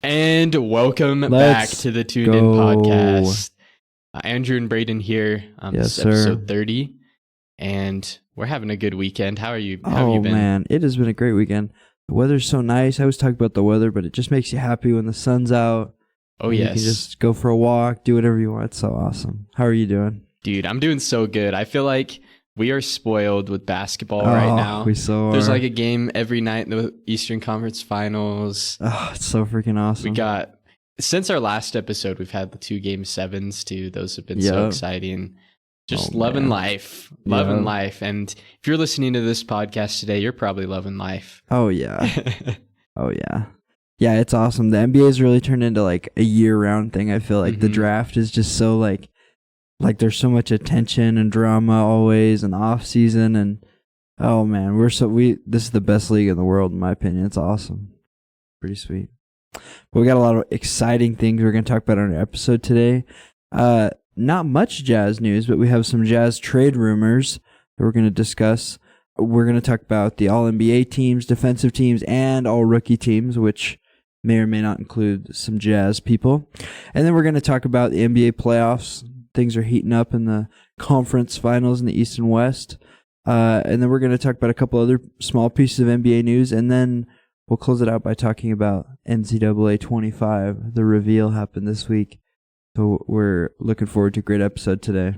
And welcome back Let's to the Tuned In go. podcast. Andrew and Braden here. Yes, This is episode sir. 30, and we're having a good weekend. How have you been? Man, it has been a great weekend. The weather's so nice. I always talk about the weather, but it just makes you happy when the sun's out. Oh, and yes. You can just go for a walk, do whatever you want. It's so awesome. How are you doing? Dude, I'm doing so good. I feel like we are spoiled with basketball right now. We so There's are. like a game every night in the Eastern Conference Finals. Oh, it's so freaking awesome. We got, since our last episode, we've had the 2 Game 7s too. Those have been so exciting. Just loving life. Loving life. And if you're listening to this podcast today, you're probably loving life. Oh, yeah. Oh, yeah. Yeah, it's awesome. The NBA has really turned into like a year-round thing. I feel like the draft is just so like there's so much attention and drama always, and off season, and oh man, this is the best league in the world in my opinion. It's awesome. Pretty sweet. But we got a lot of exciting things we're going to talk about on our episode today. Not much Jazz news, but we have some Jazz trade rumors that we're going to discuss. We're going to talk about the All-NBA teams, defensive teams, and all-rookie teams, which may or may not include some Jazz people. And then we're going to talk about the NBA playoffs. Things are heating up in the conference finals in the East and West. And then we're going to talk about a couple other small pieces of NBA news. And then we'll close it out by talking about NCAA 25. The reveal happened this week. So we're looking forward to a great episode today.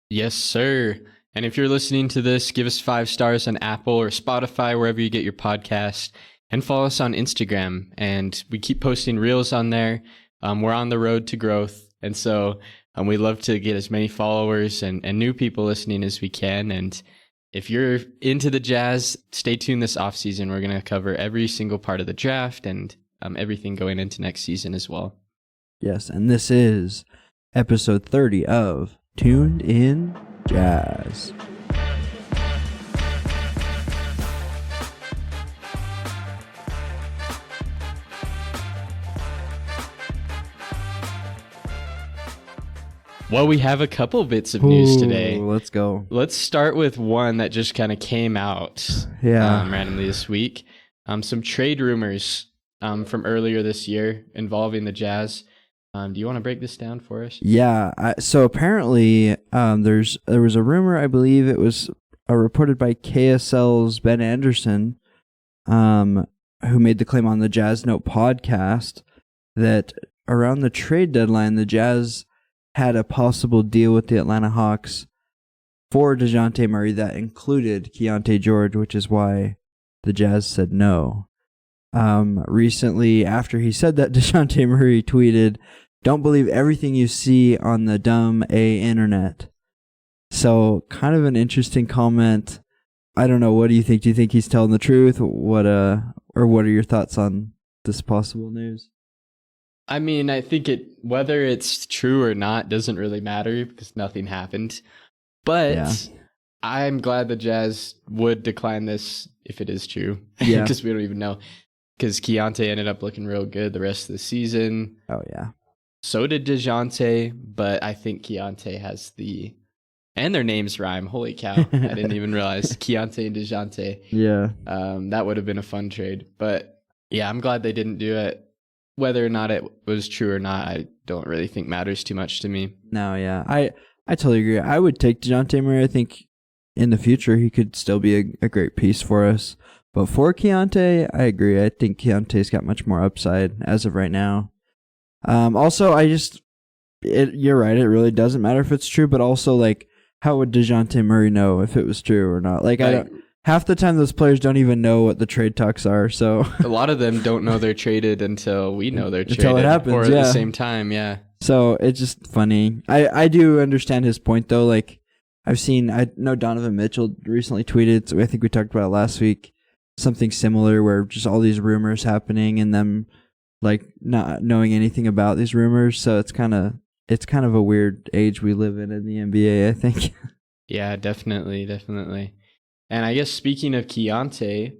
Yes, sir. And if you're listening to this, give us 5 stars on Apple or Spotify, wherever you get your podcast. And follow us on Instagram. And we keep posting reels on there. We're on the road to growth. And so we'd love to get as many followers and new people listening as we can. And if you're into the Jazz, stay tuned this offseason. We're going to cover every single part of the draft and everything going into next season as well. Yes, and this is episode 30 of Tuned In Jazz. Well, we have a couple bits of news today. Let's go. Let's start with one that just kind of came out randomly this week. Some trade rumors from earlier this year involving the Jazz. Do you want to break this down for us? Yeah. So apparently there was a rumor, I believe it was reported by KSL's Ben Anderson, who made the claim on the Jazz Note podcast that around the trade deadline, the Jazz had a possible deal with the Atlanta Hawks for DeJounte Murray that included Keyonte George, which is why the Jazz said no. Recently, after he said that, DeJounte Murray tweeted, "Don't believe everything you see on the dumb internet." So, kind of an interesting comment. I don't know. What do you think? Do you think he's telling the truth? What are your thoughts on this possible news? I mean, I think whether it's true or not doesn't really matter because nothing happened. But I'm glad the Jazz would decline this if it is true. Yeah. Because we don't even know. Because Keyonte ended up looking real good the rest of the season. Oh, yeah. So did DeJounte, but I think Keyonte has and their names rhyme. Holy cow. I didn't even realize. Keyonte and DeJounte. Yeah. That would have been a fun trade. But yeah, I'm glad they didn't do it. Whether or not it was true or not, I don't really think matters too much to me. No, yeah. I totally agree. I would take DeJounte Murray. I think in the future he could still be a great piece for us. But for Keyonte, I agree. I think Keontae's got much more upside as of right now. Also, you're right. It really doesn't matter if it's true, but also, like, how would DeJounte Murray know if it was true or not? Like, half the time those players don't even know what the trade talks are. So a lot of them don't know they're traded until we know they're traded. Until it happens, or at the same time, yeah. So it's just funny. I do understand his point, though. Like, I know Donovan Mitchell recently tweeted, so I think we talked about it last week, something similar where just all these rumors happening and them like not knowing anything about these rumors. So it's kind of a weird age we live in the NBA, I think. Yeah, definitely. And I guess speaking of Keyonte,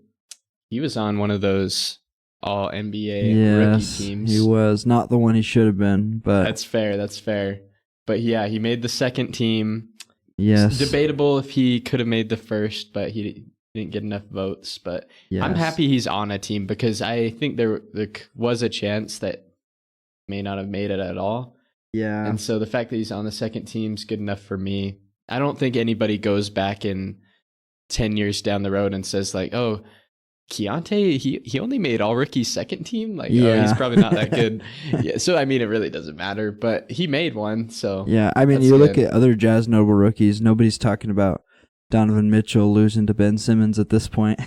he was on one of those all NBA rookie teams. He was not the one he should have been, but that's fair. But yeah, he made the second team. Yes. It's debatable if he could have made the first, but he didn't get enough votes, but Yes. I'm happy he's on a team because I think there was a chance that he may not have made it at all. Yeah. And so the fact that he's on the second team is good enough for me. I don't think anybody goes back in 10 years down the road and says like, oh, Keyonte, he only made all rookie second team. Like, oh, he's probably not that good. Yeah. So, I mean, it really doesn't matter, but he made one. So, yeah. I mean, you look at other Jazz notable rookies, nobody's talking about Donovan Mitchell losing to Ben Simmons at this point.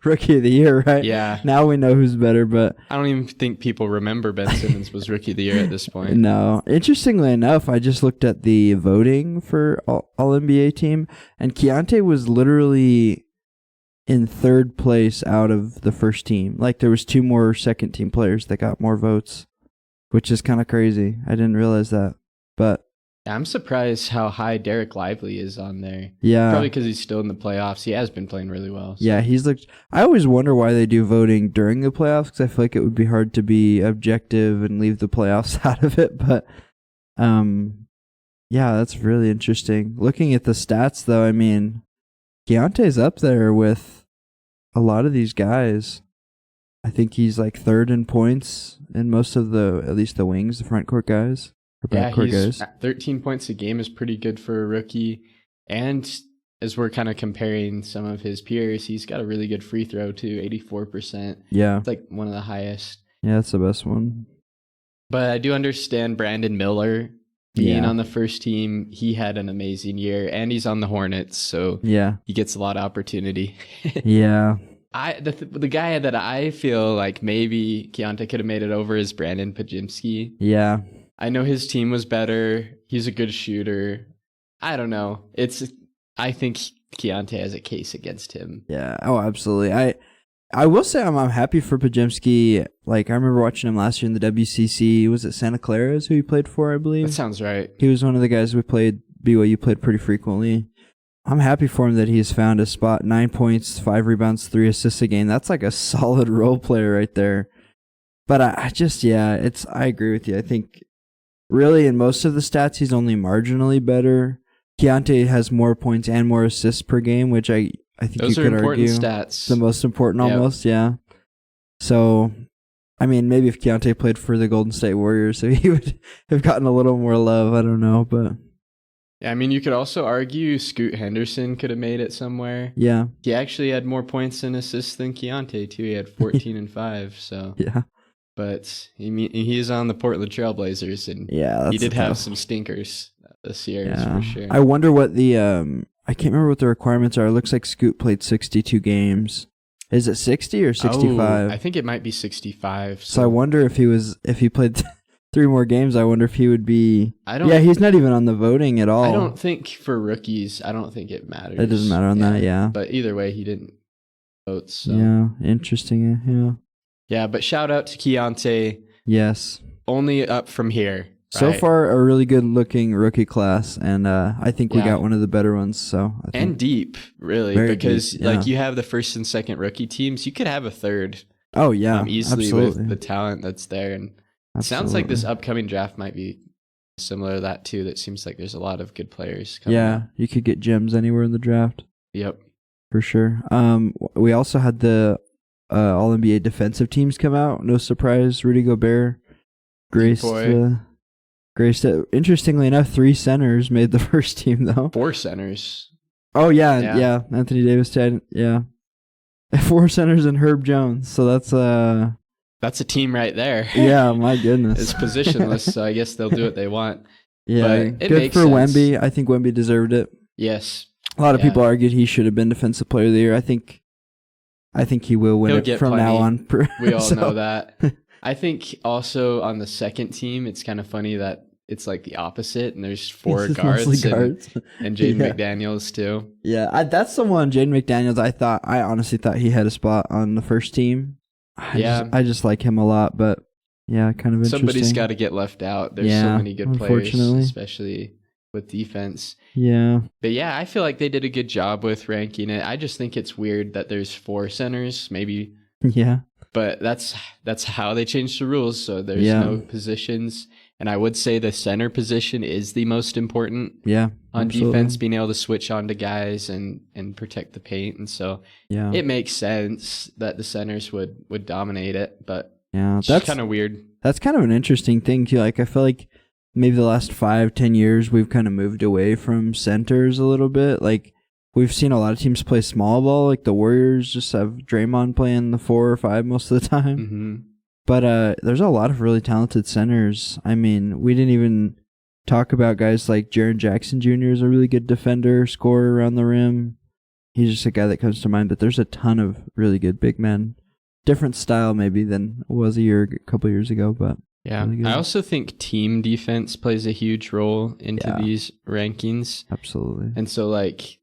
Rookie of the year, right? Yeah. Now we know who's better, but I don't even think people remember Ben Simmons was rookie of the year at this point. No. Interestingly enough, I just looked at the voting for all NBA team, and Keyonte was literally in third place out of the first team. Like, there was 2 more second team players that got more votes, which is kind of crazy. I didn't realize that, but I'm surprised how high Derek Lively is on there. yeah, Probably because he's still in the playoffs. He has been playing really well. So. Yeah, he's looked. I always wonder why they do voting during the playoffs, because I feel like it would be hard to be objective and leave the playoffs out of it. But, yeah, that's really interesting. Looking at the stats, though, I mean, Keyonte's up there with a lot of these guys. I think he's like third in points in most of at least the wings, the front court guys. Yeah, he's 13 points a game is pretty good for a rookie. And as we're kind of comparing some of his peers, he's got a really good free throw too, 84%. Yeah. It's like one of the highest. Yeah, that's the best one. But I do understand Brandon Miller being on the first team. He had an amazing year, and he's on the Hornets, so he gets a lot of opportunity. Yeah. The guy that I feel like maybe Keyonte could have made it over is Brandon Pajimski. Yeah. I know his team was better. He's a good shooter. I don't know. I think Keyonte has a case against him. Yeah. Oh, absolutely. I will say I'm happy for Pajimski. Like, I remember watching him last year in the WCC. Was it Santa Clara who he played for, I believe? That sounds right. He was one of the guys who BYU played pretty frequently. I'm happy for him that he's found a spot. 9 points, 5 rebounds, 3 assists a game. That's like a solid role player right there. But I agree with you. I think really in most of the stats, he's only marginally better. Keyonte has more points and more assists per game, which I think those you are could important argue stats. the most important almost, yeah. So, I mean, maybe if Keyonte played for the Golden State Warriors, so he would have gotten a little more love. I don't know, but yeah, I mean, you could also argue Scoot Henderson could have made it somewhere. Yeah, he actually had more points and assists than Keyonte too. He had 14 and 5. So yeah, but he is on the Portland Trailblazers, and he did have some stinkers this year, for sure. I wonder what the I can't remember what the requirements are. It looks like Scoot played 62 games. Is it 60 or 65? I think it might be 65. So I wonder if he played 3 more games. I wonder if he would be. He's not even on the voting at all. I don't think for rookies. I don't think it matters. It doesn't matter on that. Yeah. But either way, he didn't vote. So. Yeah. Interesting. Yeah. Yeah, but shout out to Keyonte. Yes. Only up from here. So far, a really good-looking rookie class, and I think we got one of the better ones. So and deep, really, because deep, like you have the first and second rookie teams, you could have a third. Oh yeah, easily absolutely. With the talent that's there, and it sounds like this upcoming draft might be similar to that too. That seems like there's a lot of good players coming up. You could get gems anywhere in the draft. Yep, for sure. We also had the All NBA defensive teams come out. No surprise, Rudy Gobert graced. Interestingly enough, 3 centers made the first team though. 4 centers. Oh yeah. Anthony Davis did. Yeah, 4 centers and Herb Jones. So that's a team right there. Yeah, my goodness. It's positionless, so I guess they'll do what they want. Yeah, but good for Wemby. I think Wemby deserved it. Yes. A lot of people argued he should have been Defensive Player of the Year. I think he will win it from now on. We all know that. I think also on the second team, it's kind of funny that it's like the opposite, and there's 4 guards and Jaden McDaniels too. Yeah, that's the one. Jaden McDaniels. I honestly thought he had a spot on the first team. I just like him a lot, but kind of interesting. Somebody's got to get left out. There's so many good players, especially with defense. Yeah. But I feel like they did a good job with ranking it. I just think it's weird that there's 4 centers, maybe. Yeah. But that's how they changed the rules. So there's no positions. And I would say the center position is the most important Yeah. on absolutely. defense, being able to switch on to guys and protect the paint. And so Yeah. it makes sense that the centers would dominate it, but Yeah. it's kind of weird. That's kind of an interesting thing too. Like I feel like maybe the last 5-10 years we've kind of moved away from centers a little bit. Like we've seen a lot of teams play small ball. Like the Warriors just have Draymond playing the 4 or 5 most of the time. Mm-hmm. But there's a lot of really talented centers. I mean, we didn't even talk about guys like Jaren Jackson Jr. is a really good defender, scorer around the rim. He's just a guy that comes to mind. But there's a ton of really good big men. Different style maybe than it was a couple years ago, but yeah. really good. I also think team defense plays a huge role into these rankings. Absolutely. And so like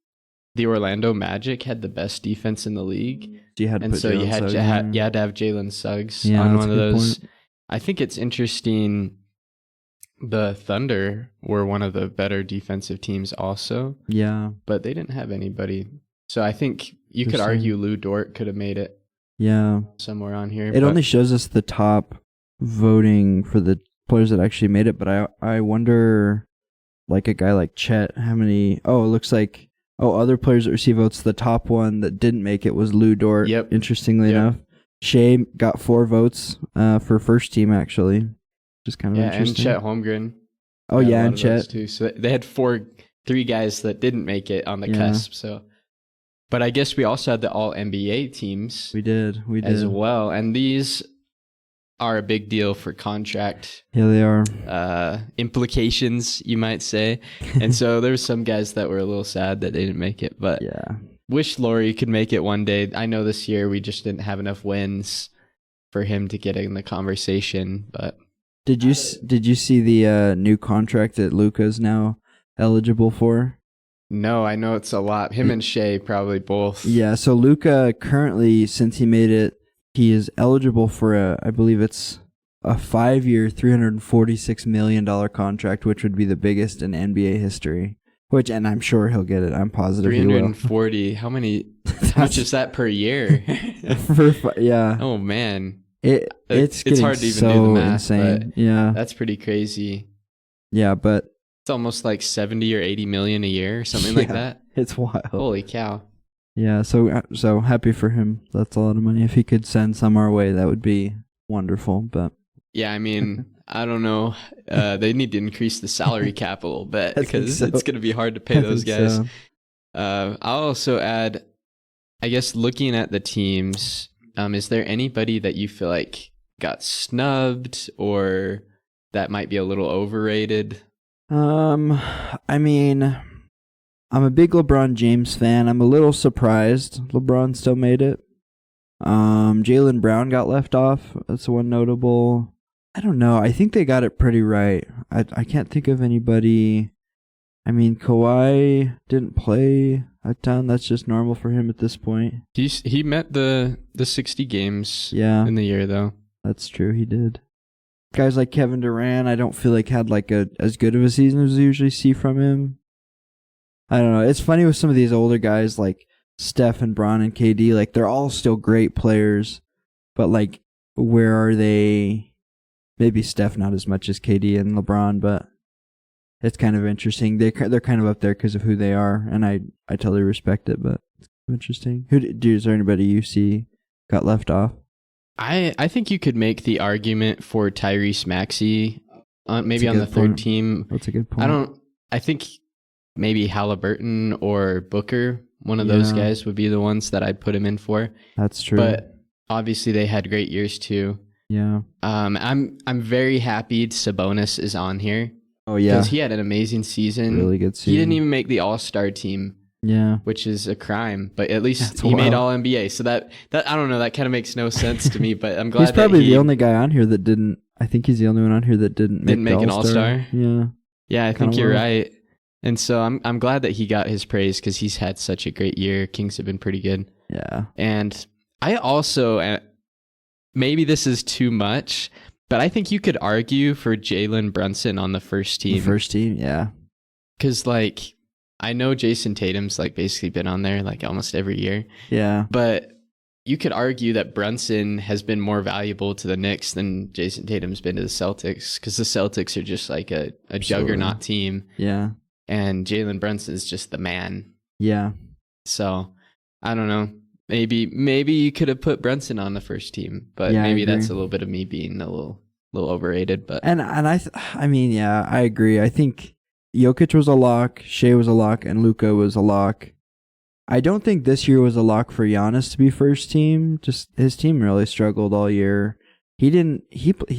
the Orlando Magic had the best defense in the league. So you had to And put so you Jalen had Suggs to in have there. you had to have Jalen Suggs Yeah, on that's one a of good those. point. I think it's interesting. The Thunder were one of the better defensive teams also, Yeah. but they didn't have anybody. So I think you could Interesting. argue Lou Dort could have made it Yeah. somewhere on here. It but only shows us the top voting for the players that actually made it, but I wonder, like a guy like Chet, how many... Oh, it looks like... Oh, other players that receive votes, the top one that didn't make it was Lou Dort, Yep. interestingly Yep. enough. Shea got 4 votes for first team, actually. Just kind of yeah, and interesting. Chet Holmgren. Oh, had a yeah, lot and of those Chet. too. So they had 3 guys that didn't make it on the Yeah. cusp. So, but I guess we also had the All NBA teams We did. as well, and these are a big deal for contract Yeah, they are. implications, you might say. And so there's some guys that were a little sad that they didn't make it, but Yeah. wish Laurie could make it one day. I know this year we just didn't have enough wins for him to get in the conversation, but Did you see the new contract that Luka's now eligible for? no, I know it's a lot. Him and Shea probably both. Yeah, so Luka currently, since he made it, he is eligible for I believe it's a 5-year, $346 million contract, which would be the biggest in NBA history. And I'm sure he'll get it. I'm positive he will. 340. How much is that per year? Yeah. Oh man. It's getting hard to even so do the math, insane. Yeah. That's pretty crazy. Yeah, but It's almost like 70 or 80 million a year, something like Yeah. that. it's wild. Holy cow. Yeah, so happy for him. That's a lot of money. If he could send some our way, that would be wonderful. But Yeah, I mean, I don't know. They need to increase the salary cap a little bit I think because so. it's going to be hard to pay I those think guys. so. I'll also add, I guess, looking at the teams, is there anybody that you feel like got snubbed or that might be a little overrated? I mean, I'm a big LeBron James fan. I'm a little surprised LeBron still made it. Jaylen Brown got left off. That's one notable. I don't know. I think they got it pretty right. I can't think of anybody. I mean, Kawhi didn't play a ton. That's just normal for him at this point. He met the 60 games Yeah, in the year, though. that's true. He did. Guys like Kevin Durant, I don't feel like had like as good of a season as we usually see from him. I don't know. It's funny with some of these older guys like Steph and Bron and KD. Like they're all still great players, but like where are they? Maybe Steph not as much as KD and LeBron, but it's kind of interesting. They're kind of up there because of who they are, and I totally respect it. But it's interesting. Is there anybody you see got left off? I think you could make the argument for Tyrese Maxey, maybe on the good third point. team. That's a good point. I think maybe Halliburton or Booker, one of those Yeah. guys would be the ones that I'd put him in for. That's true. But obviously they had great years too. yeah. I'm very happy Sabonis is on here Oh yeah. because he had an amazing season. Really good season. He didn't even make the All-Star team, Yeah. which is a crime, but at least That's he made wild. All NBA. So that I don't know, that kind of makes no sense to me, but I'm glad He's probably that he the only guy on here that didn't. I think he's the only one on here that didn't make an All-Star. Yeah. Yeah, I think Kinda you're wild. right. And so I'm glad that he got his praise because he's had such a great year. Kings have been pretty good. Yeah. And I also, maybe this is too much, but I think you could argue for Jalen Brunson on the first The team. first team. Yeah. Because, like, I know Jason Tatum's, like, basically been on there, like, almost every year. Yeah. But you could argue that Brunson has been more valuable to the Knicks than Jason Tatum's been to the Celtics, because the Celtics are just like a juggernaut team. Yeah. And Jalen Brunson is just the man. Yeah. So I don't know. Maybe you could have put Brunson on the first team, but Yeah, maybe that's a little bit of me being a little overrated. But I mean, yeah, I agree. I think Jokic was a lock, Shea was a lock, and Luka was a lock. I don't think this year was a lock for Giannis to be first team. Just his team really struggled all year. He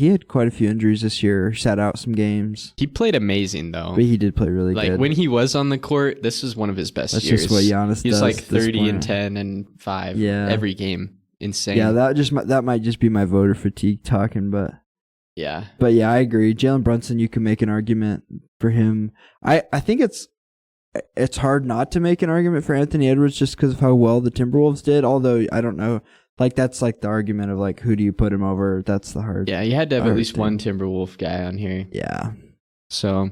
had quite a few injuries this year, sat out some games. He played amazing though. But he did play really good. Like when he was on the court, this was one of his best years. That's just what Giannis does. He's like 30 and 10 and 5 every game. Insane. Yeah, that might just be my voter fatigue talking, but yeah. But yeah, I agree. Jalen Brunson, you can make an argument for him. I think it's hard not to make an argument for Anthony Edwards just because of how well the Timberwolves did, although I don't know. Like, that's like the argument of like, who do you put him over? That's the hard. Yeah, you had to have at least one Timberwolf guy on here. Yeah. So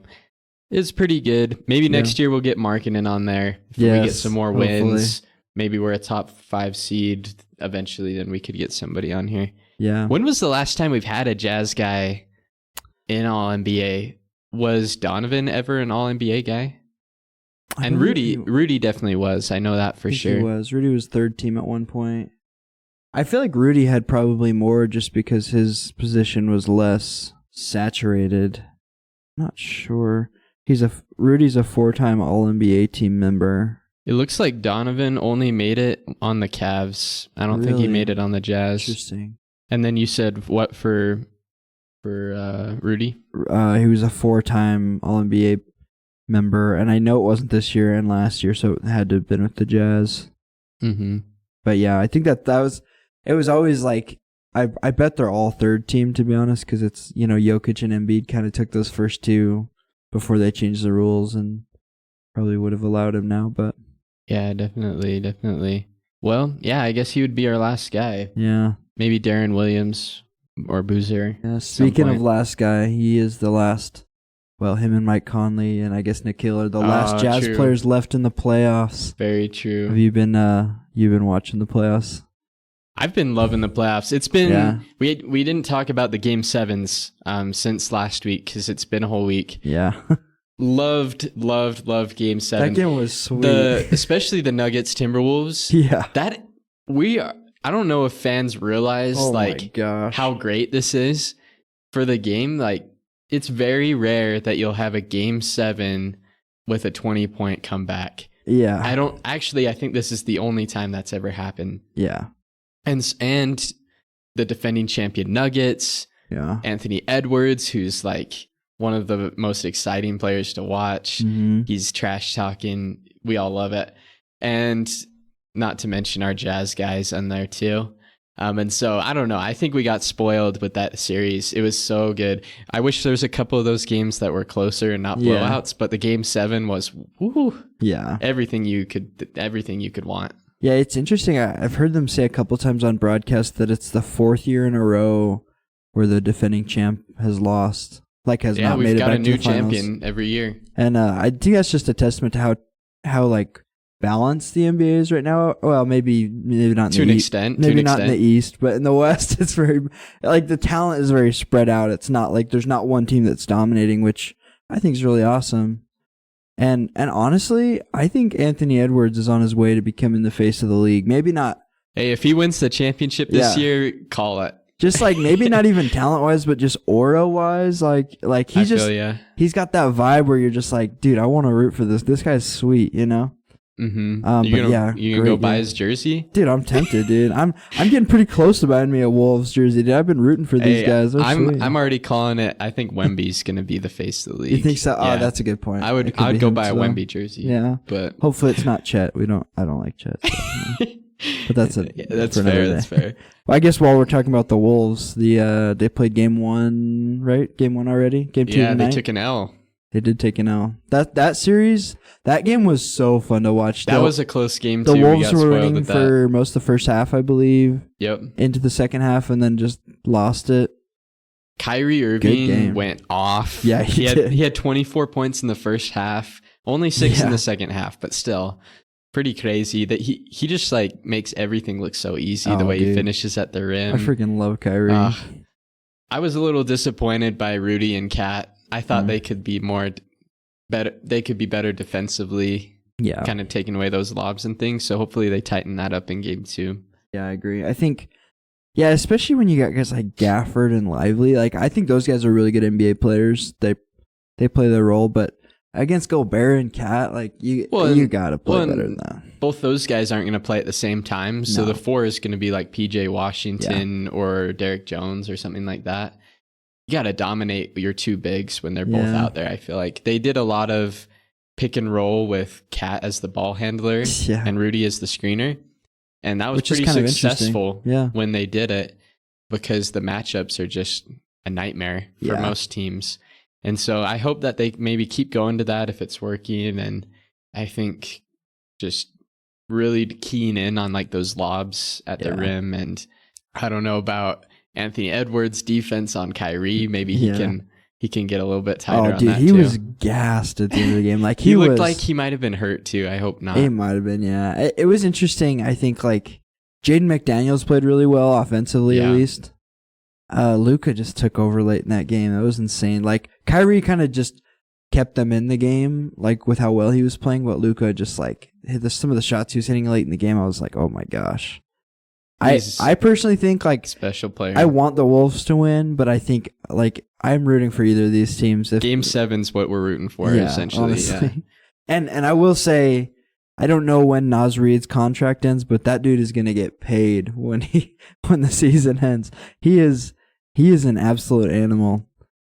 it's pretty good. Maybe next year we'll get Markkanen on there. If we get some more wins, maybe we're a top 5 seed eventually, then we could get somebody on here. Yeah. When was the last time we've had a Jazz guy in All-NBA? Was Donovan ever an All-NBA guy? And Rudy definitely was. I know that for sure. He was. Rudy was third team at one point. I feel like Rudy had probably more just because his position was less saturated. Not sure. Rudy's a 4-time All-NBA team member. It looks like Donovan only made it on the Cavs. I don't think he made it on the Jazz. Interesting. And then you said what for Rudy? He was a 4-time All-NBA member, and I know it wasn't this year and last year, so it had to have been with the Jazz. Mm-hmm. But yeah, I think that was. It was always like I bet they're all third team, to be honest, because it's Jokic and Embiid kind of took those first two before they changed the rules, and probably would have allowed him now, but yeah, definitely. Well, yeah, I guess he would be our last guy. Yeah, maybe Darren Williams or Boozer. Yeah, speaking of last guy, he is the last. Well, him and Mike Conley and I guess Nikhil are the last Jazz players left in the playoffs. Very true. Have you been watching the playoffs? I've been loving the playoffs. It's been we didn't talk about the game 7s since last week because it's been a whole week. Yeah. Loved game 7. That game was sweet. Especially the Nuggets Timberwolves. Yeah. I don't know if fans realize how great this is for the game. Like, it's very rare that you'll have a game 7 with a 20-point comeback. Yeah. I think this is the only time that's ever happened. Yeah. And the defending champion Nuggets, Anthony Edwards, who's like one of the most exciting players to watch. Mm-hmm. He's trash talking. We all love it. And not to mention our Jazz guys on there too. And so I don't know. I think we got spoiled with that series. It was so good. I wish there was a couple of those games that were closer and not blowouts, but the game 7 was everything you could want. Yeah, it's interesting. I've heard them say a couple times on broadcast that it's the 4th year in a row where the defending champ has lost. Not made it back to the finals. Yeah, we've got a new champion every year. And I think that's just a testament to how like balanced the NBA is right now. Well, maybe not to an extent. Maybe not in the East, but in the West, it's very like the talent is very spread out. It's not like there's not one team that's dominating, which I think is really awesome. And honestly, I think Anthony Edwards is on his way to becoming the face of the league. Maybe not. Hey, if he wins the championship this year, call it. Just like maybe not even talent wise, but just aura wise, like he's he's got that vibe where you're just like, dude, I want to root for this. This guy's sweet, Mm-hmm. You gonna go buy his jersey? Dude, I'm tempted, dude. I'm getting pretty close to buying me a Wolves jersey, dude. I've been rooting for these guys. I'm already calling it. I think Wemby's gonna be the face of the league. You think so? Yeah. Oh, that's a good point. I would go buy a Wemby jersey. Yeah, but hopefully it's not Chet. I don't like Chet. So, but that's that's fair. That's fair. Well, I guess while we're talking about the Wolves, they played game 1, right? Game 1 already. Game 2. Yeah, they took an L. They did take an L. That series, that game was so fun to watch. That was a close game, too. The Wolves were winning for most of the first half, I believe. Yep. Into the second half, and then just lost it. Kyrie Irving went off. Yeah, he had 24 points in the first half, only 6 in the second half, but still. pretty crazy that he just like makes everything look so easy the Oh, way he dude. finishes at the rim. I freaking love Kyrie. I was a little disappointed by Rudy and Kat. I thought they could be better. They could be better defensively, Yeah. kind of taking away those lobs and things. So hopefully they tighten that up in game 2. Yeah, I agree. I think, yeah, especially when you got guys like Gafford and Lively. Like, I think those guys are really good NBA players. They play their role, but against Gobert and Cat, like you got to play better than that. Both those guys aren't going to play at the same time, so the 4 is going to be like PJ Washington or Derek Jones or something like that. You got to dominate your 2 bigs when they're both out there. I feel like they did a lot of pick and roll with Cat as the ball handler and Rudy as the screener, and that was pretty successful when they did it, because the matchups are just a nightmare for most teams. And so I hope that they maybe keep going to that if it's working. And I think just really keying in on like those lobs at the rim. And I don't know about Anthony Edwards' defense on Kyrie. Maybe he can get a little bit tighter on that he too. was gassed at the end of the game. Like he looked like he might have been hurt too. I hope not. He might have been, yeah. It was interesting. I think like Jaden McDaniels played really well offensively at least. Luka just took over late in that game. That was insane. Like Kyrie kind of just kept them in the game, like with how well he was playing. But Luka just like hit some of the shots he was hitting late in the game. I was like, oh my gosh. I personally think like special player. I want the Wolves to win, but I think like I'm rooting for either of these teams. Game 7's what we're rooting for, essentially. Honestly. Yeah. And I will say, I don't know when Naz Reid's contract ends, but that dude is gonna get paid when the season ends. He is an absolute animal.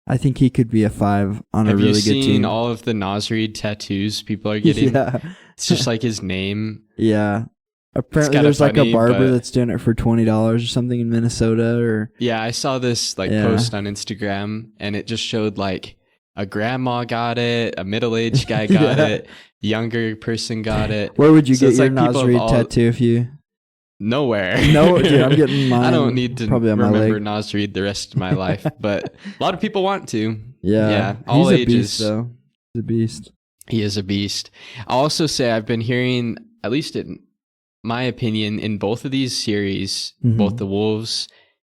I think he could be a 5 on a really good team. Have you seen all of the Naz Reid tattoos people are getting? Yeah. It's just like his name. Yeah. Apparently there's like a barber that's doing it for $20 or something in Minnesota. Or yeah, I saw this post on Instagram, and it just showed like a grandma got it, a middle-aged guy got it, younger person got it. Where would you get your Naz Reid tattoo if you... Nowhere. No, dude, I'm getting mine. I don't need to remember Naz Reid the rest of my life, but a lot of people want to. Yeah. All He's ages. A beast, though. He's a beast. He is a beast. I'll also say I've been hearing, at least in my opinion, in both of these series, both the Wolves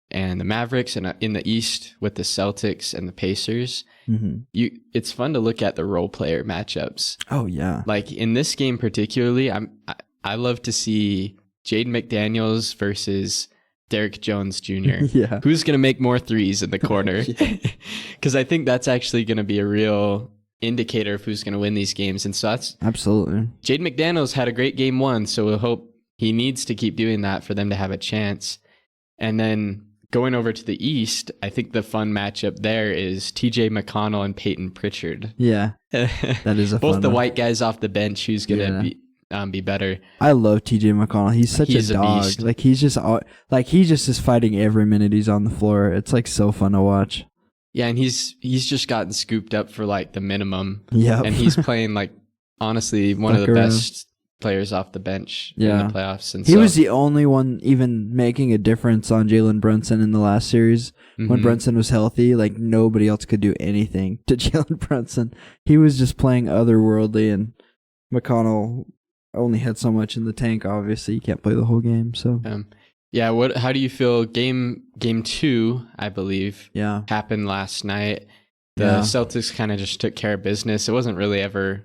and the Mavericks, and in the East with the Celtics and the Pacers, it's fun to look at the role player matchups. Oh yeah. Like in this game particularly, I love to see Jaden McDaniels versus Derek Jones Jr. Yeah. Who's going to make more threes in the corner? Because I think that's actually going to be a real indicator of who's going to win these games. And so that's... Absolutely. Jaden McDaniels had a great game 1, so we'll hope he needs to keep doing that for them to have a chance. And then going over to the East, I think the fun matchup there is TJ McConnell and Peyton Pritchard. Yeah. That is a both fun the one. White guys off the bench. Who's going to be better? I love TJ McConnell. He's such a dog. Beast. Like he just is fighting every minute he's on the floor. It's like so fun to watch. Yeah, and he's just gotten scooped up for like the minimum. Yeah. And he's playing like honestly one of the best players off the bench in the playoffs. And he was the only one even making a difference on Jalen Brunson in the last series. When Brunson was healthy, like nobody else could do anything to Jalen Brunson. He was just playing otherworldly, and McConnell only had so much in the tank. Obviously, you can't play the whole game. So yeah, how do you feel? Game 2, I believe, happened last night. The Celtics kind of just took care of business. It wasn't really ever.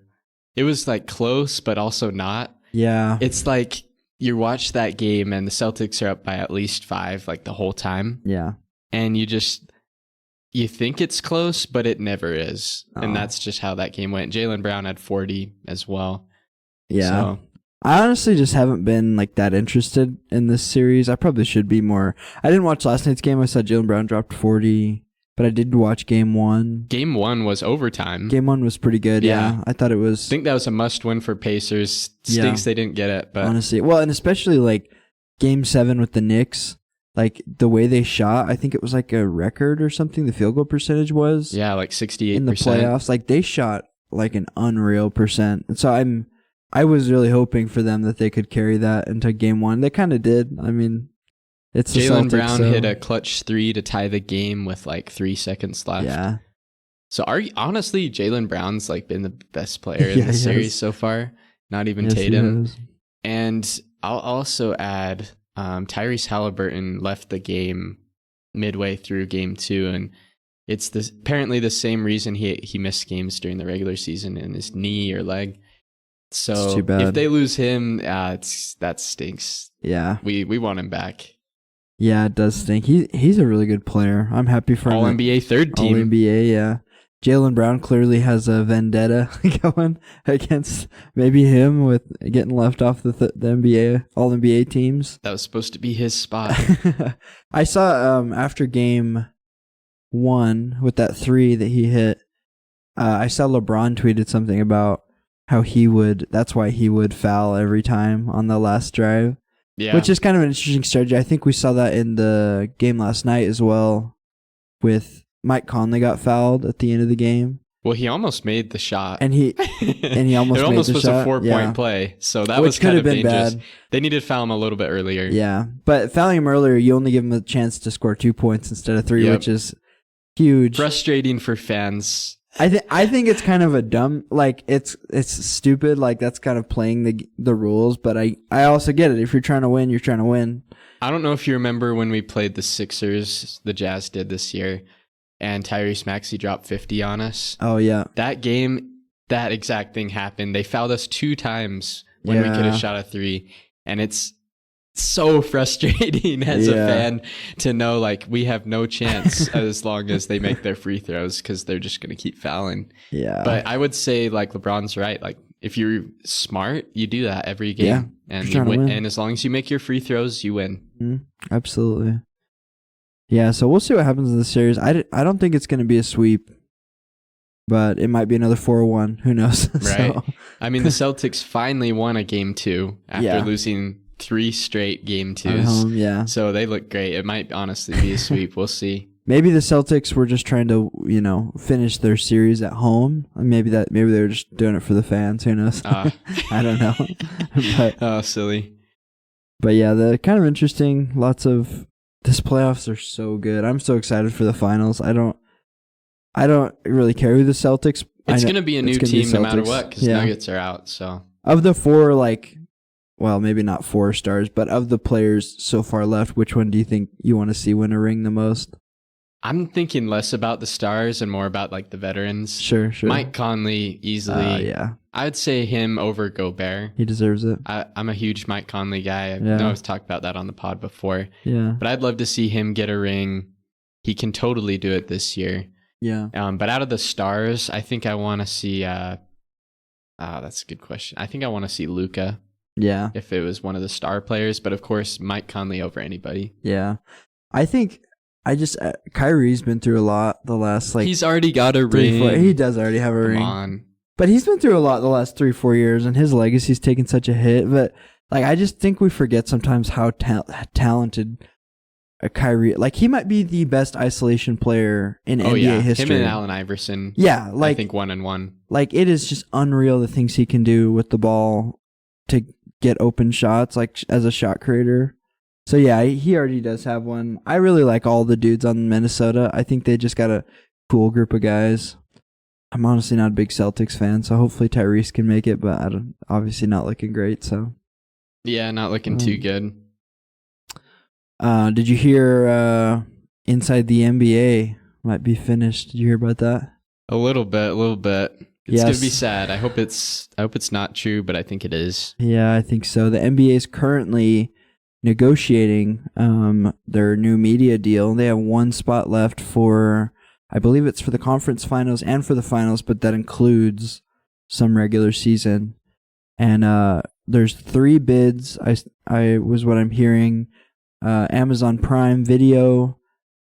It was like close, but also not. Yeah, it's like you watch that game and the Celtics are up by at least 5 like the whole time. Yeah, and you think it's close, but it never is, and that's just how that game went. Jaylen Brown had 40 as well. Yeah. So, I honestly just haven't been like that interested in this series. I probably should be more. I didn't watch last night's game. I saw Jaylen Brown dropped 40, but I did watch game 1. Game 1 was overtime. Game 1 was pretty good. Yeah. I thought it was. I think that was a must win for Pacers. Stinks they didn't get it, but honestly, well, and especially like game 7 with the Knicks, like the way they shot, I think it was like a record or something. The field goal percentage was like 68% in the playoffs. Like they shot like an unreal percent, and so I was really hoping for them that they could carry that into game 1. They kind of did. I mean, it's Jaylen Brown hit a clutch 3 to tie the game with like 3 seconds left. Yeah. So honestly, Jaylen Brown's like been the best player in the series so far. not even Yes, he Tatum. has. And I'll also add Tyrese Halliburton left the game midway through game 2, and it's apparently the same reason he missed games during the regular season in his knee or leg. So It's too bad. if they lose him, that stinks. Yeah. We want him back. Yeah, it does stink. He's a really good player. I'm happy for him. All NBA third team. All NBA, yeah. Jaylen Brown clearly has a vendetta going against maybe him with getting left off the NBA All NBA teams. That was supposed to be his spot. I saw after game 1 with that 3 that he hit. I saw LeBron tweeted something about how that's why he would foul every time on the last drive. Yeah. Which is kind of an interesting strategy. I think we saw that in the game last night as well with Mike Conley got fouled at the end of the game. Well, he almost made the shot. And he almost it made almost the was shot. a 4-point play. So that was kind of dangerous. Bad. They needed to foul him a little bit earlier. Yeah. But fouling him earlier, you only give him a chance to score 2 points instead of 3, which is huge. Frustrating for fans. I think it's kind of a dumb, like it's stupid, like that's kind of playing the rules, but I also get it. If you're trying to win, you're trying to win. I don't know if you remember when we played the Sixers, the Jazz did this year, and Tyrese Maxey dropped 50 on us. Oh yeah. That game, that exact thing happened. They fouled us 2 times when we could have shot a 3, and it's so frustrating as a fan to know like we have no chance as long as they make their free throws because they're just going to keep fouling. Yeah. But I would say like LeBron's right. Like if you're smart, you do that every game and you win. And as long as you make your free throws, you win. Mm-hmm. Absolutely. Yeah. So we'll see what happens in the series. I don't think it's going to be a sweep, but it might be another 4-1. Who knows? Right. I mean, the Celtics finally won a game 2 after losing 3 straight game 2s. Yeah. So they look great. It might honestly be a sweep. We'll see. Maybe the Celtics were just trying to, finish their series at home. Maybe they were just doing it for the fans. Who knows? I don't know. But, silly. But yeah, the kind of interesting. This playoffs are so good. I'm so excited for the finals. I don't really care who the Celtics. It's going to be a new team no matter what because Nuggets are out. So of the 4, well, maybe not 4 stars, but of the players so far left, which one do you think you want to see win a ring the most? I'm thinking less about the stars and more about like the veterans. Sure. Mike Conley easily. Yeah. I'd say him over Gobert. He deserves it. I'm a huge Mike Conley guy. I know I've talked about that on the pod before. Yeah. But I'd love to see him get a ring. He can totally do it this year. Yeah. But out of the stars, I think I want to see. That's a good question. I think I want to see Luka. Yeah. If it was one of the star players, but of course Mike Conley over anybody. Yeah. I think Kyrie's been through a lot the last he's already got a ring. 4, he does already have a ring. Come on. But he's been through a lot the last 3-4 years, and his legacy's taken such a hit. But I just think we forget sometimes how talented Kyrie. He might be the best isolation player in NBA history. Him and Allen Iverson. Yeah, I think 1-1. It is just unreal the things he can do with the ball to get open shots, as a shot creator. So yeah, he already does have one. I really like all the dudes on Minnesota. I think they just got a cool group of guys. I'm honestly not a big Celtics fan, so hopefully Tyrese can make it, but obviously not looking great. So yeah, not looking too good. Did you hear Inside the NBA might be finished? Did you hear about that? A little bit. It's gonna be sad. I hope it's not true, but I think it is. Yeah, I think so. The NBA is currently negotiating their new media deal. They have 1 spot left for, I believe it's for the conference finals and for the finals, but that includes some regular season. And there's 3 bids. I was what I'm hearing. Amazon Prime Video,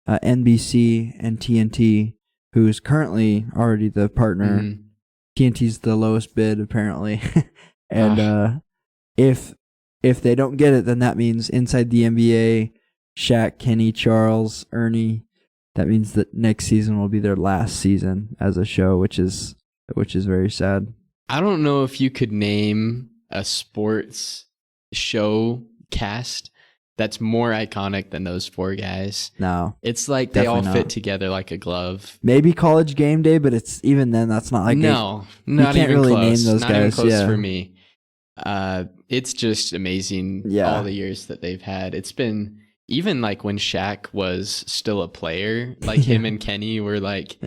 NBC, and TNT, who is currently already the partner. Mm-hmm. TNT's the lowest bid apparently, and if they don't get it, then that means Inside the NBA, Shaq, Kenny, Charles, Ernie. That means that next season will be their last season as a show, which is very sad. I don't know if you could name a sports show cast that's more iconic than those 4 guys. No. It's like they all fit together like a glove. Maybe College Game Day, but it's even then that's not like not even really close. Name those guys. Even close for me. It's just amazing. Yeah. All the years that they've had. It's been even like when Shaq was still a player, like him and Kenny were like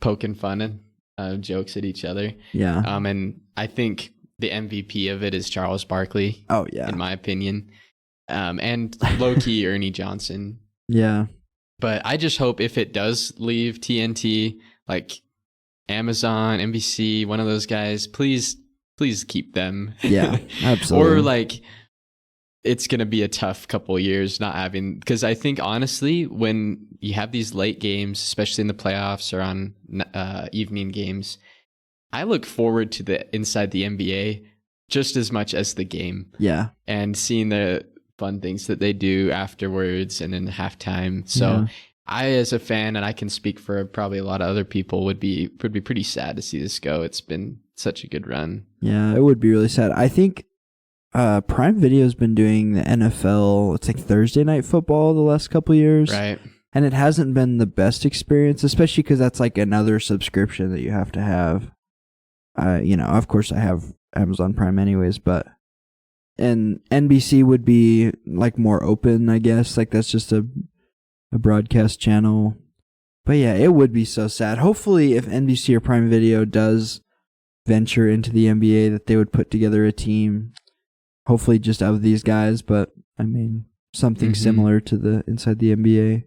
poking fun and jokes at each other. Yeah. And I think the MVP of it is Charles Barkley. Oh yeah. In my opinion. And low key Ernie Johnson. Yeah. But I just hope if it does leave TNT, like Amazon, NBC, one of those guys, please keep them. Yeah, absolutely. Or like it's going to be a tough couple of years not having, because I think honestly, when you have these late games, especially in the playoffs or on evening games, I look forward to the Inside the NBA just as much as the game. Yeah. And seeing the fun things that they do afterwards and in halftime. So I, as a fan, and I can speak for probably a lot of other people, would be pretty sad to see this go. It's been such a good run. Yeah, it would be really sad. I think Prime Video's been doing the NFL, it's like Thursday night football the last couple years. Right. And it hasn't been the best experience, especially because that's like another subscription that you have to have. Of course I have Amazon Prime anyways, but and NBC would be like more open, I guess. Like that's just a broadcast channel. But yeah, it would be so sad. Hopefully if NBC or Prime Video does venture into the NBA, that they would put together a team, hopefully just of these guys, but I mean something similar to the Inside the NBA.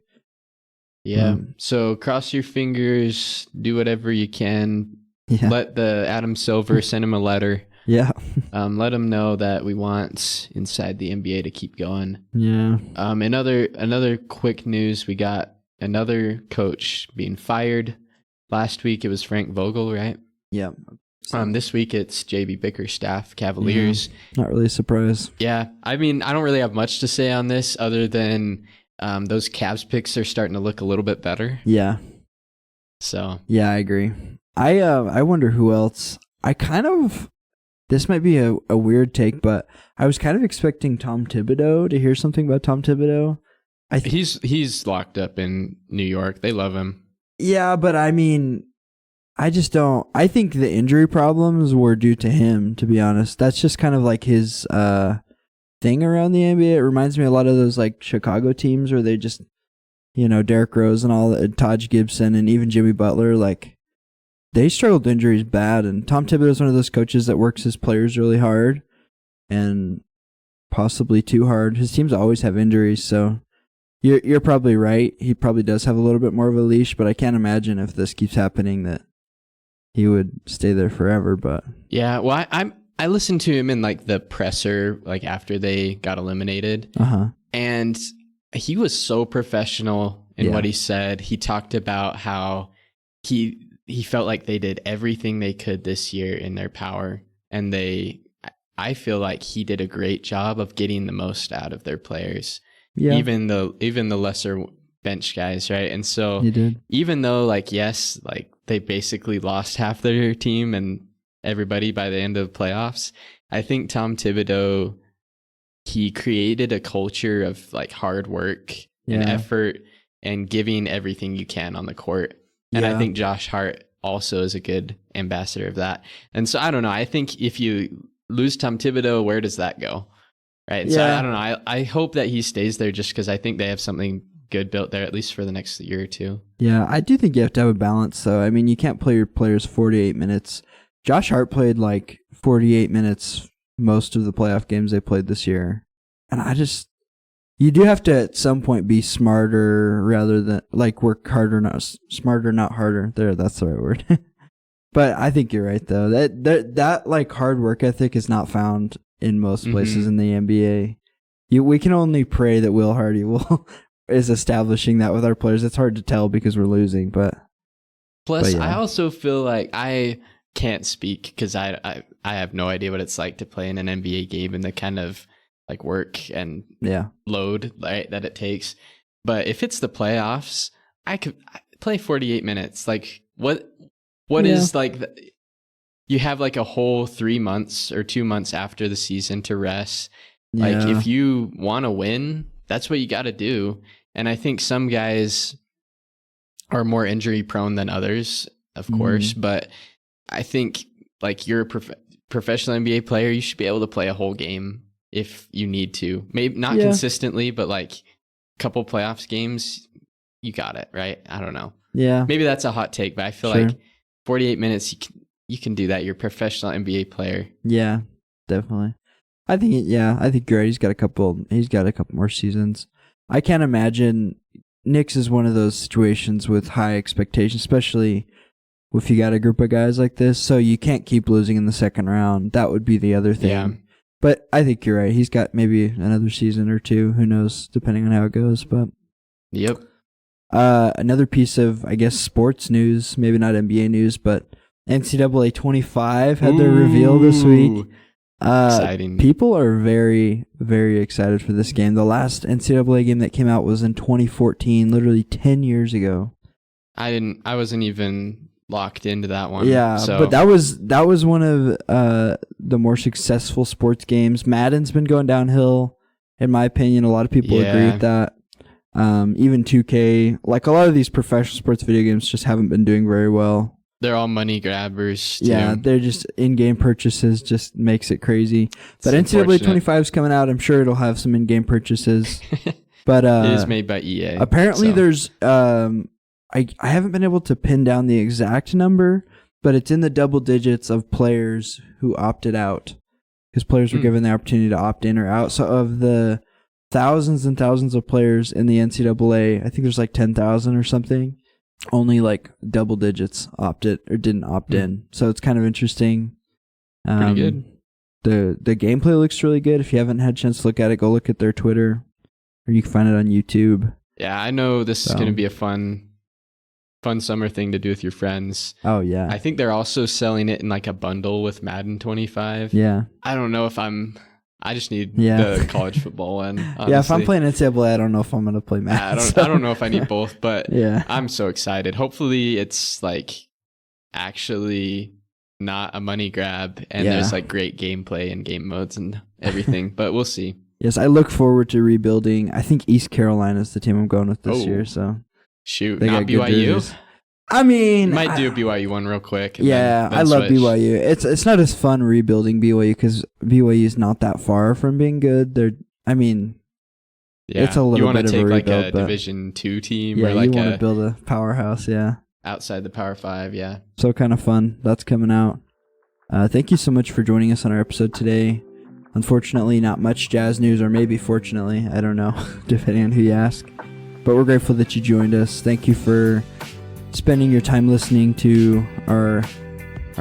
Yeah. So cross your fingers, do whatever you can. Yeah. Let the Adam Silver send him a letter. Yeah. Let him know that we want Inside the NBA to keep going. Yeah. Another quick news, we got another coach being fired. Last week it was Frank Vogel, right? Yeah. This week it's JB Bickerstaff, Cavaliers. Yeah. Not really a surprise. Yeah. I mean, I don't really have much to say on this other than those Cavs picks are starting to look a little bit better. Yeah. So. Yeah, I agree. I wonder who else. This might be a weird take, but I was kind of expecting Tom Thibodeau, to hear something about Tom Thibodeau. He's locked up in New York. They love him. Yeah, but I mean, I just don't. I think the injury problems were due to him, to be honest. That's just kind of like his thing around the NBA. It reminds me a lot of those like Chicago teams where they just, Derrick Rose and all, Taj Gibson and even Jimmy Butler, like, they struggled with injuries bad, and Tom Thibodeau is one of those coaches that works his players really hard, and possibly too hard. His teams always have injuries, so you're probably right. He probably does have a little bit more of a leash, but I can't imagine if this keeps happening that he would stay there forever. But yeah, well, I listened to him in like the presser, like after they got eliminated, and he was so professional in what he said. He talked about how he felt like they did everything they could this year in their power. And I feel like he did a great job of getting the most out of their players. Yeah. Even the lesser bench guys, right? And so even though yes, they basically lost half their team and everybody by the end of the playoffs, I think Tom Thibodeau, he created a culture of hard work and effort and giving everything you can on the court. And I think Josh Hart also is a good ambassador of that. And so I don't know. I think if you lose Tom Thibodeau, where does that go? Right. Yeah. So I don't know. I hope that he stays there just because I think they have something good built there, at least for the next year or two. Yeah, I do think you have to have a balance, though. I mean, you can't play your players 48 minutes. Josh Hart played 48 minutes most of the playoff games they played this year. And you do have to at some point be smarter rather than work harder, not smarter, not harder. That's the right word. But I think you're right though. That hard work ethic is not found in most places in the NBA. We can only pray that Will Hardy is establishing that with our players. It's hard to tell because we're losing, but I also feel like I can't speak because I have no idea what it's like to play in an NBA game and the kind of work and load that it takes. But if it's the playoffs, I could play 48 minutes. What is you have a whole 3 months or 2 months after the season to rest. If you want to win, that's what you got to do. And I think some guys are more injury prone than others, of course, but I think you're professional NBA player, you should be able to play a whole game if you need to. Maybe not Yeah. consistently, but like a couple playoffs games, you got it, right? I don't know. Yeah. Maybe that's a hot take, but I feel Sure. like 48 minutes, you can do that. You're a professional NBA player. Yeah, definitely. I think you're right. He's got a couple more seasons. I can't imagine Knicks is one of those situations with high expectations, especially if you got a group of guys like this. So you can't keep losing in the second round. That would be the other thing. Yeah. But I think you're right. He's got maybe another season or two. Who knows, depending on how it goes. But Yep. another piece of, I guess, sports news, maybe not NBA news, but NCAA 25 had their reveal this week. Ooh, exciting. People are very, very excited for this game. The last NCAA game that came out was in 2014, literally 10 years ago. I wasn't even locked into that one. Yeah, so. but that was one of the more successful sports games. Madden's been going downhill, in my opinion. A lot of people agree with that. Even 2K, like a lot of these professional sports video games just haven't been doing very well. They're all money grabbers. Too. Yeah, they're just in-game purchases, just makes it crazy. But It's NCAA 25 is coming out. I'm sure it'll have some in-game purchases. But it is made by EA. apparently so. there's I haven't been able to pin down the exact number, but it's in the double digits of players who opted out, because players were given the opportunity to opt in or out. So of the thousands and thousands of players in the NCAA, I think there's like 10,000 or something. Only like double digits opted or didn't opt in. So it's kind of interesting. Pretty good. The gameplay looks really good. If you haven't had a chance to look at it, go look at their Twitter, or you can find it on YouTube. Yeah, I know this is going to be a fun summer thing to do with your friends. Oh yeah. I think they're also selling it in like a bundle with Madden 25. Yeah. I don't know if I just need Yeah. the college football one. Honestly. Yeah, if I'm playing NCAA, I don't know if I'm gonna play Madden. I don't know if I need both, but Yeah. I'm so excited. Hopefully it's like actually not a money grab and there's like great gameplay and game modes and everything, but we'll see. Yes, I look forward to rebuilding. I think East Carolina is the team I'm going with this year, so shoot, they not got good BYU. jerseys. I mean, Might do a BYU one real quick. And yeah, then I love switch. BYU. It's not as fun rebuilding BYU because BYU is not that far from being good. Yeah. It's a little you want bit to of a take like rebuild, a but Division II team yeah, or like you want a to build a powerhouse, yeah. outside the Power 5, yeah. So kind of fun. That's coming out. Thank you so much for joining us on our episode today. Unfortunately, not much Jazz news, or maybe fortunately, I don't know, depending on who you ask. But we're grateful that you joined us. Thank you for spending your time listening to our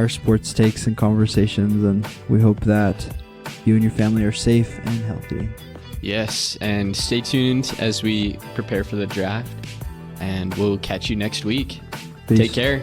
sports takes and conversations, and we hope that you and your family are safe and healthy. Yes, and stay tuned as we prepare for the draft, and we'll catch you next week. Peace. Take care.